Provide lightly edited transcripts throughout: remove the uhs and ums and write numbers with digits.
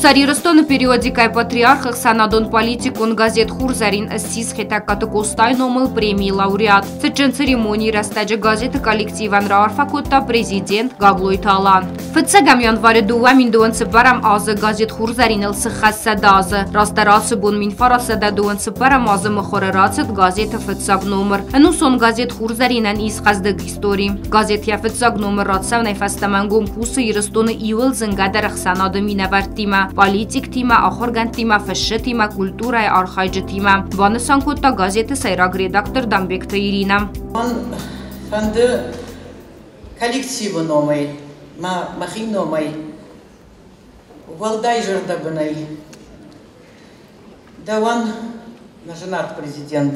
Хուսարիրստոնը периодикай патриарх Սանադոն политикон газет Խուրզարին ըսիս խետակատը Կոստայնոմլ премии лауреат. Цечен церемонии растаджа газеты коллективан Раарфакотта президент Гаглой Талан. Фыцагам январе дуа миндуан цепарам азы газет Խուրզարին ылсыхасса дазы. Растарасы бун минфараса да дуан цепарам азы махорарацет газета фыцаг номер. Энусон газет Խուրզարинан изхаздык истории. Газет я фыцаг номер ратсав найфастамангум Хусарիրստոնը իվել զնգադարախ Սանադը մինավարտիմա. Политик тима, ахорган тима, фэшэ тима, культура и архайджи тима. Ванасан котта газеты сайраг редактор Дамбекта Ирина. Он фанды коллективы номай, махин номай, валдай жерда бынай. Да он наженат президент,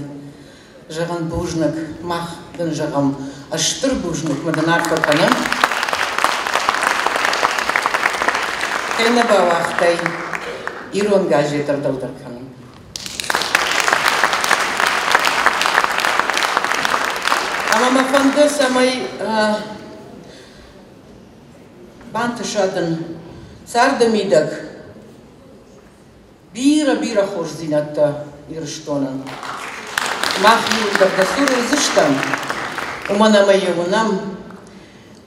жаган бужник, мах дын жагам, аштыр бужник, маданат капанам. Кайна бавахтай ирон газетар далдарканым. Ама фанды самай бантышадын сардамидак бира хош зинатта ирштонан. Махнул дагдасуру зыштам. Уманамайевунам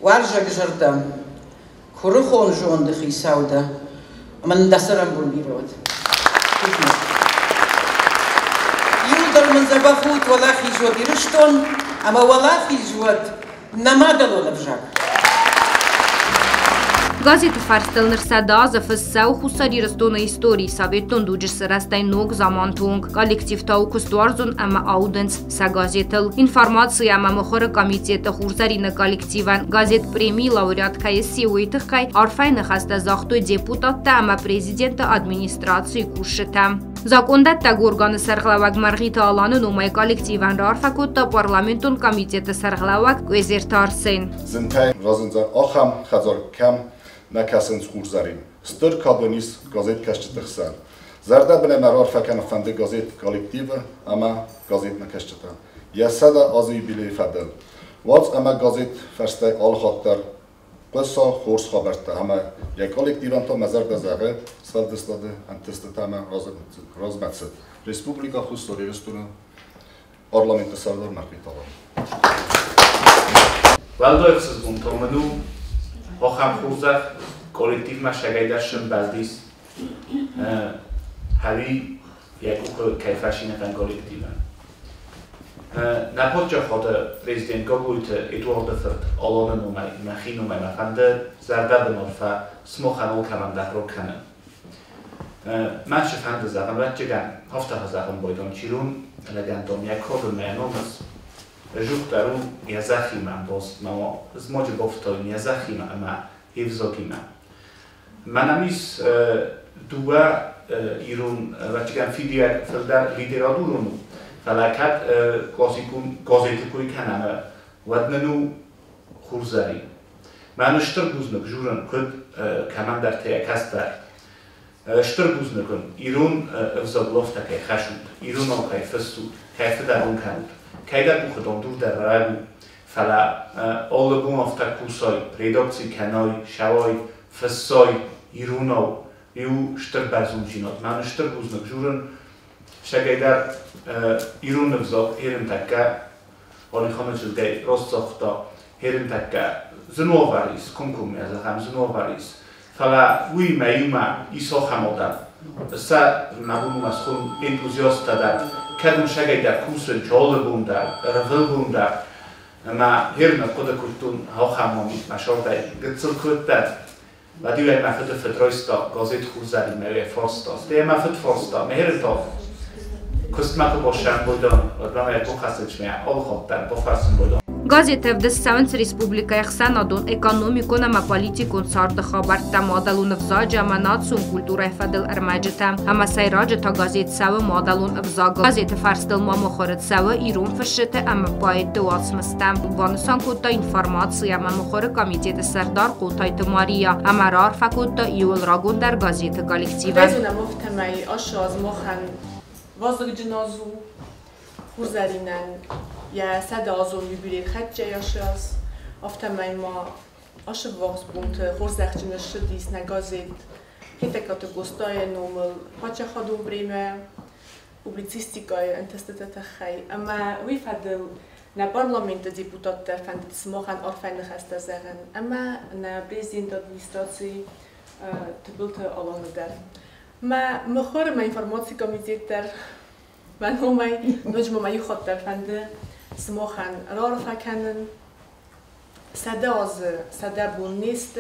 варжак жардам. Хурухон жонды хисауда, аман дасарам булбирот. Юдар ман забахут валахи жод ириштон, ама валахи жод намадало навжак. Газеты фарстелнер садаза фэссау Хусарирстона истории советон дуджис растай ног замантунг. Коллектив таукустуарзун ама ауденс са газетел. Информация ама мохора комитета Хурзарина коллективан. Газет премии лауреат кайси уйтыхкай арфайны хаста захтой депутатта ама президента администрации кушета. Закондат таг органы сарглавак Маргита Аланы номай коллективан рарфакотта парламентон комитета сарглавак Гвезерта Арсен. Зинтай разынза ахам хазар кам نکسنج خورزاریم. ستر کابونیس گازیت کشته تخسر. زرده بله مرار فکن فنده گازیت کالکتیو اما گازیت نکشته. یا صد آزی بیلی فدل. واز اما گازیت فرسته آل خاطر قصه خورس خبرته. اما یک کالکتیو انتا مزار دزاغه سال دستاده انتسته اما رازمتسد. ریسپوبلیکا Хусарирстона парламент سردار Маргита Алан. والدای خصوص بونتامنو آخام خوزه کالکتیو ما شگایدشون بلدیس هری یک اوک کیفشی نفن کالکتیوان نپاد جا خود پرزیدنت گاگویت ادوارد فرد آلان نومای مخی نومای مفنده زرده بنارفه سمو خنال کمنده رو کنن من شفنده زغم و جگن هفته زغم بایدان چیرون لگندام یک کار معنامز جوک درون یزخی من باز ما زماج بافتای یزخی من اما حفظاکی من همیز دوه ایرون و چگم فیلدر لیدرادورونو فلکت گازیتی کوی کنم ودننو خورزاری من اشتر بوزنک جورن کد کمان در تیک هست در اشتر بوزنکن ایرون افزاگلافتا که خشود ایرون هم که فستود که فدرون کند کایدر بخدام دور در رایبو فلا آلبوم افتا کوسای ریداکسی کنای شوای فسای ایروناو یو شتر برزون جینات من اشتر بوزنک جورن شگیدر ایرون نفزاق هیرم تکه آنی خانه جلگه راست ساختا هیرم تکه زنواریس کمکمی از هم زنواریس فلا وی میوما ایسا خمادن سا مبونم از خون انتوزیاست دادن کدوم شگیدر کوسن چال بوندر رفل بوندر ما هرم خود کردون ها خمامی مشار داریم گذر کردن و دیوی مفت فدرایستا گازیت Хурзари میوه فارستاست دیوی مفت فارستا مهرم تا کستمکو باشن بودن و دمای بخستش میه آل خواب در بفرسن بودن Газета в Десавенц Республика Хсанадон экономикон ама политикон сарды хабарта модалун взаджа ама нацун культура фадел армаджита ама сайраджа та газет сава модалун взага газета фарстел мама хорет сава ирон фашете ама паид дуасмастам вансан кота информация ама мохоре комитет сардар Қотайты Мария ама рар факота иول рагон дар газета коллектива Безуна мохтамай ашаз мохан вазг джиназу Хурзаринан یا صد آزوم یبیلی خد جایشاس افتم ما آش واقع بود خورزختی نشدیس نگازید като гостое номер поча ходом време публицистика ентестата хай ама вифадл на парламента депутатта фанд смохан орфайнах asta zeggen ама на президент администрации тбилта алонадар ма мохор ма информации комитетер ваномай ножмо ма юхоттер фанд смохан рорфа канен сада буннист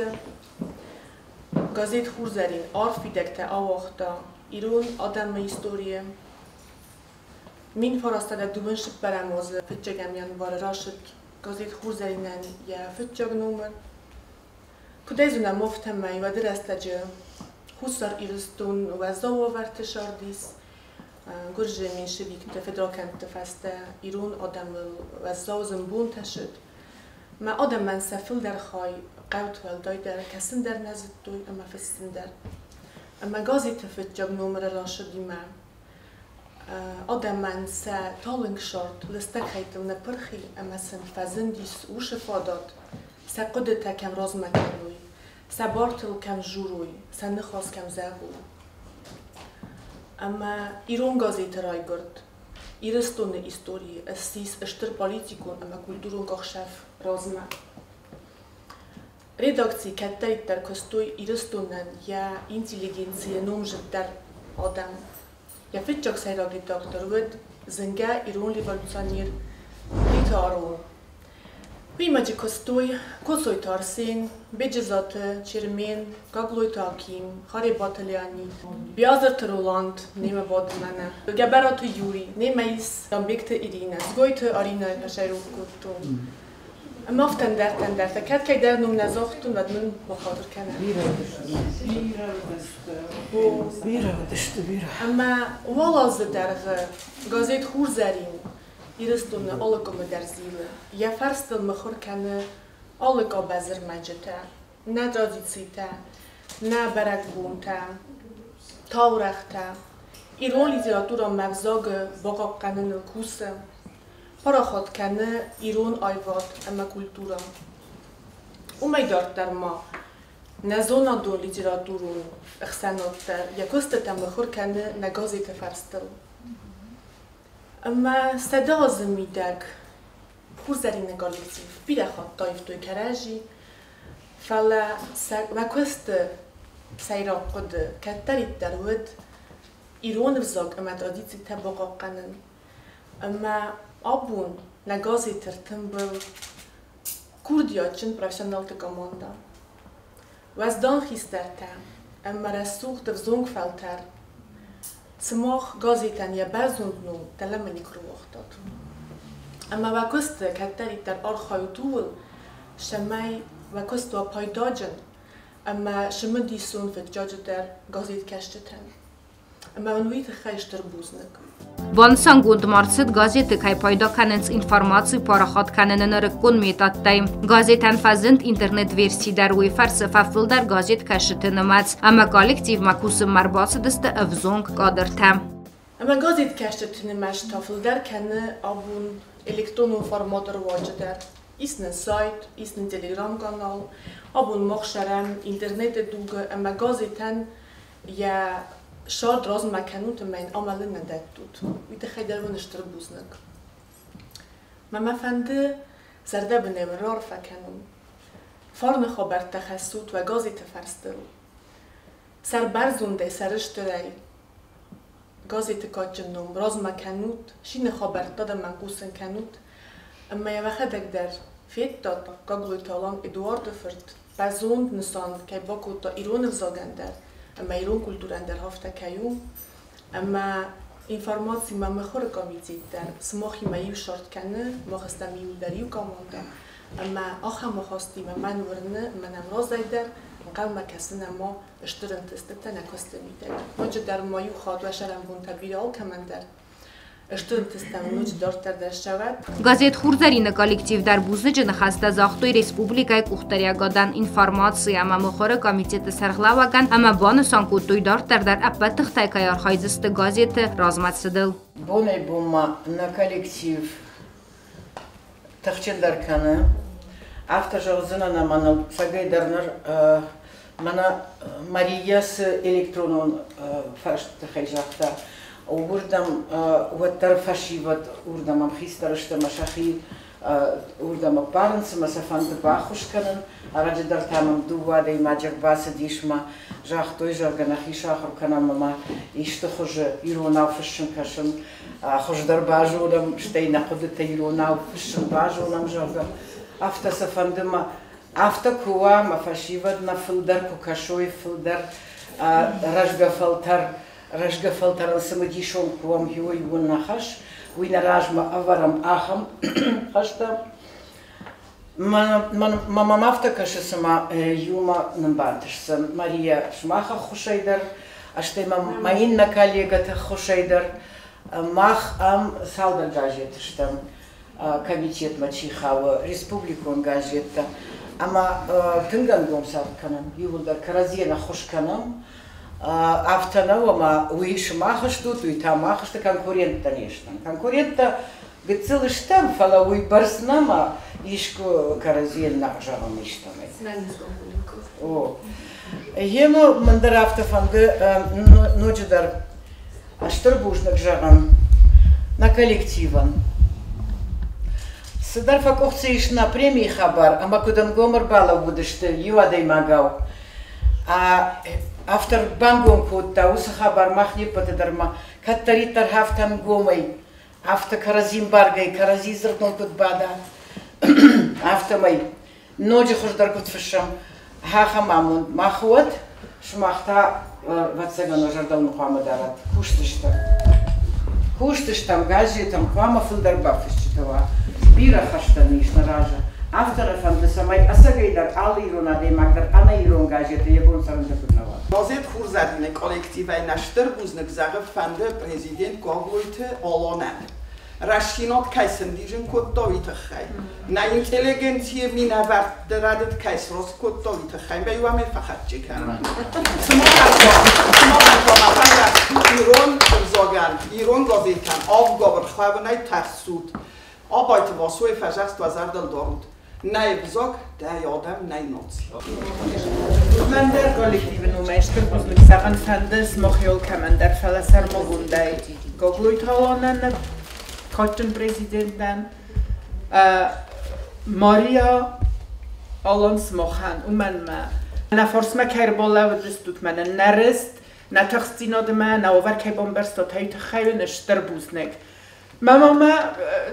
Gazet Hurzarin arfidekte avakta irun adamma historie. Min farasztade dubönship beramoz fitjegemjan var rashit Gazet Hurzarinen ja fitjegnomer. Kudezuna moftemai va deresztege huszar irustun va zavartesardis. Gurje min shivik te fedrakente feste irun adamul va zawzen buntesit. Ma adamman sefil der khay قوتوال دایدر کسن در نزد دوی اما فستن در اما گازی تفت جب نمره راشدی من آدم من سه تالنگ شارت لسته خیتل نپرخی اما سن فزندیس اوش فاداد سه قدتا کم راز مکنوی سه بارتل کم جوروی سه نخواست کم زهوی اما ایرون گازی ترای گرد ایرستون ایستوری استیس اشتر پالیتیکون اما کلتورون گاخشف رازمه Redakcji kettejter köztúj írasztónan ja intelligencia nomzsattar adam. Ja fitcsak szájra redaktor vöd, zengá irón revolucionír litáról. Vimagyi köztúj, koszói tarszén, begyezate, csirmén, gaglói takim, haré bataliani, biazat Roland, néme vadmane, geberatu Júri, néme is, dambékte Irina, zgojte Arina hasajrókotó. مافتن در تکرد که در نم نزاختون و من بخاطر کنم. بیره. اما والاز در گازت خورزارین ایرستون آلکم در زیله. یا فرستل مخور کنه آلکا بازر مجته، نه ترادیسیته، نه برگبونته، تاورخته. ایران لیتراتورا مغزاگ باقا کنن کوسه. Parahat kenne irón ajvat emme kultúra. Umejdart ma ne zonadon literatúrun exenotte, ja köztetem mechor kenne ne gazete farstel. Emme szedazemideg Hurzarine kolektív pirehat tajvtői kerási, fele me közte szejrakkod kettelitter vöd, irón vzag emme tradicite bagakkenen. Emme abun na gazeter tâmbăl kurdiacın profesionaltă comanda. Was dan histerta, emma resucht der zongfelter, smach gazeten je bezondnum telemeni kruachtat. Emma va köste ketteriter archaiutul, semai va köste a pajdagen, emma semödisun fet jageter gazet kesteten. Emma van uite khayster buznek. Վանսան գունդմարցըտ գազետը կայ պայդա կանենց ինվարմացի պարախատ կանենը նրկուն մետատտայմ գազետան ֆազնտ ինտերնետ վերսի դար ուիֆար սվաֆլ դար գազետ կաշտը նմաց ամա կոլեկտիվ մակուսը մարբասը դստը ըվզոնք կադրթամ Ama gazet kestetini mesh tafıldar kene abun elektronun formatör vacıdır. İsnin site, isnin telegram kanal, abun makşerem, internete duge, ama gazeten ya شاد راز مکنون تو من عمل نداد بود. ویده خیلی درونشتر بوزنک. ما فنده زرده بنمرار فکنون. فرم خبر تخصص و گازی تفرستل. سر برزونده سرشتری. گازی تکاچنم راز مکنود. شین خبر داده من کوسن کنود. اما یه وقت در فیت داد گاگلوی تالان ادوارد فرد. بزوند نساند که با کوتا ایرون زاگندر. اما ایران کلتوران در هفته کیوم، اما اینفرماسی ما مخور کامیزید در سماخی مایو شرط کنه، ما خستم میو دریو کامانده، اما آخر ما خواستیم من ورنه منم رازای در قلم کسنه ما اشترن تستته نکسته میده. ما جد در مایو خواهد و شرم بون تبیرال که من در اشترن تستم نوچ دارتر در شود. Գազետ Խուրզարինը կոլեկտիվ դար բուզնջը նխաստազախտոյ ռեսպուբլիկայ կուխտարյագադան ինվարմացիա ամամոխորը կամիտետը սարղլավական ամաբանը սանկուտույ դարտար դար ապատıq տայկայ արխայզստը գազետը ռազմացդıl. Բոնե բոմա на коллектив тахчендарканы автожавзына наманал сагайдарнар Mana Marias elektronun farştı وردم وتر فشیوت وردم ام خیسترشت مشخی وردم پارنس مسافند باخوش کنن آراج در تامم دوا دی ماجر باس دیشما جاخ توی جرگنا خیش آخر کنم ما ایشت خوش ایرونا فشن کشن خوش در باجولم شتی نقدت ایرونا فشن باجولم جرگا افتا سفندم افتا کوا ما فشیوت نفلدر کوکشوی فلدر رجگا فلتر رجع فلتر سمديشون كوام هوي ونخش وين راجما أورم آخم خشتا ما مفتكش سما يوما نبانتش سم ماريا شماخ خوشيدر أشتى ما إننا كاليجة خوشيدر ماخ سالدر جاجيتشتم комитет мачихава республикон газета ама тынгангом сад канам юлда каразена хош канам автонова уиш махаш тут и там махаш та конкурент конечно конкурента гцелыш там фала уй барснама ишко каразен нахжавам иштаме о ему мандар автофанды ночдар аштырбушнак жагам на коллективан Садар факохциш на премии хабар, ама кудан гомар бала будеште юадей магау. Автор бангом кутта уса хабар махни патедарма каттаритар хафтан гомай. Авто каразим баргай, карази зртнул кут бада. Авто май. Ноджи хождар кут фишам. Хаха мамун махуат. Шмахта ватсагано жардал Мухаммадарат. Куштыштам газетам квама филдар бафишчитова. Бира хаштаниш на ража. Автора фанды самай асагайдар алирона демагдар анаирон газеты ебон сарында кутнава. Газет хурзадине коллективай наштыр бузнак зага фанды президент гоглойте олонан. Рашинот кайсендижен коттовита хай. На интеллигенция минавард радет кайсрос коттовита хай. Баюаме фахатчикан. Ирон зоган, Ирон газетан, авгабр хавнай тахсуд. Arbeite was so verjagst was ardal dort. Nei bezog, der jodam nei nots. Man der kollektive no meister was mit sagen fandes mochjol kann der falasar mogundai. Gogluit holonan Cotton Präsidenten Maria Alons mochan man ma. Na force ma kerbola tut man narest na taxtino de man na over ke bomberstot heit khayn esterbusnek. ماما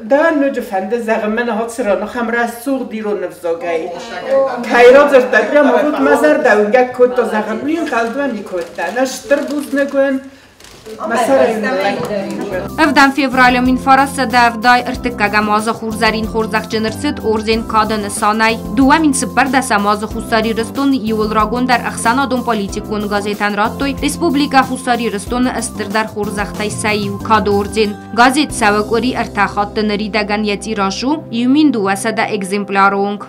دا نوجه فنده زغم من هات سر نخ هم راست سوق دیرو نفزاگی کایرات زرد بیا مفروض مزار داونگه کد تا زغم نیم خالدوانی کد تا نشتر بود نکن Evdan fevralyum infarasa da evday irtikkaga mazı xurzarin xorzaq jınırsit orzen kadın sanay duamin sıpar da samazı xusari ristun yul ragon dar axsana don politikun gazetan rattoy Respublika xusari ristun istirdar xorzaqtay sayu kad orzen gazet savakori irtaxat nari dagan yati rashu yumin duasa da exemplarong